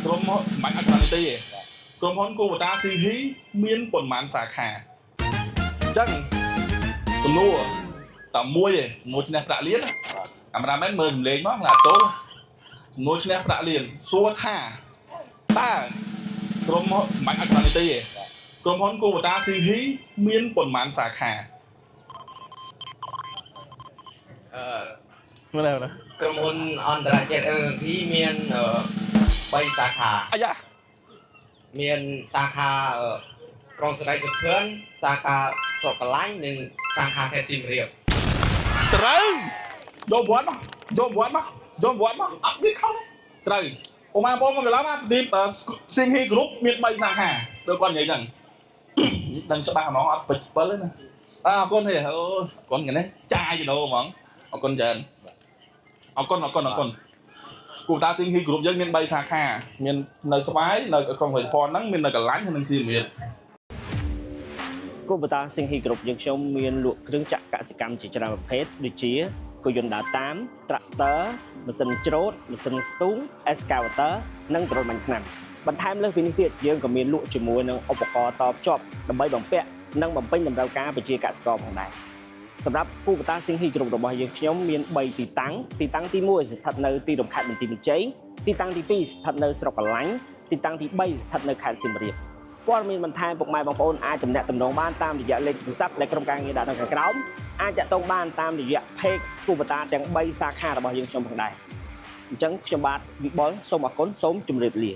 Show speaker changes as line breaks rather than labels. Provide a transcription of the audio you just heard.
ក្រុមមិនអាចបានទេក្រុមហ៊ុនគូបតាស៊ីហ៊ីមានប៉ុន្មានសាខាអញ្ចឹងទំនួលតែមួយឈ្នះប្រាក់លានកាមេរ៉ាមែនមើលសម្លេងមកឡាតូទំនួលឈ្នះប្រាក់លានសួរថាតើក្រុមមិនអាចបានទេក្រុមហ៊ុនគូបតាស៊ីហ៊ីមានប៉ុន្មានសាខាមើលណា
ក្រុមហ៊ុនអន្តរជាតិLNP មាន3សាខា
អាយ៉ា
មានសាខាក្រុងស្រីសុខឿនសាខាស្រុកកន្លែងនិងសាខាខេត្តសៀមរាប
ត្រូវយកវត្តមកយកវត្តមកយកវត្តមកអត់មានខុសត្រូវអូម៉ាបងមកឡើងមកទីសៀងហ៊ីក្រុមមាន3សាខាដូចគាត់និយាយចឹងដឹងច្បាស់ហ្មងអត់ពេច7ទេណាអរគុណហេអូគាត់នេះចាយដូហ្មងអរគុណច្រើនអរគុណគូតាសៀងហ៊ីក្រុមយើងមាន3សាខាមាននៅស្វាយនៅក្រុងហុយផនហ្នឹងមាននៅកន្លាញ់ហើយនិងសៀមរាប
គូបតាសិង្ហីគ្រប់យើងខ្ញុំមានលក់គ្រឿងចក្រកសិកម្មជាច្រើនប្រភេទដូចជាគោយន្តដើរតាមត្រាក់ទ័រម៉ាស៊ីនច្រូតម៉ាស៊ីនស្ទូងអេសកាវ៉ាទ័រនិងដ្រូនបាញ់ថ្នាំបន្ថែមលើសពីនេះទៀតយើងក៏មានលក់ជាមួយនឹងឧបករណ៍តភ្ជាប់ដើម្បីបំពាក់និងបំពេញតម្រូវការប្រជាកសិករផងដែរសម្រាប់គូបតាសិង្ហីគ្រប់របស់យើងខ្ញុំមាន3ទីតាំងទី1ស្ថិតនៅទីរំខាត់បន្ទាយមានជ័យទីតាំងទី2ស្ថិតនៅស្រុកកន្លាញ់ទីតាំងទី3ស្ថិតនៅខេត្តសៀមរាបព័ត៌មានបន្ថែមពុកម៉ែបងប្អូនអាចទំនាក់ទំនងបានតាមរយៈលេខទូរស័ព្ទដែលក្រុមការងារដាក់នៅខាងក្រោមអាចតាក់ទងបានតាមរយៈ page គូបតាទាំង3សាខារបស់យើងខ្ញុំផងដែរអញ្ចឹងខ្ញុំបាទវិបុលសូមអរគុណសូមជម្រាបលា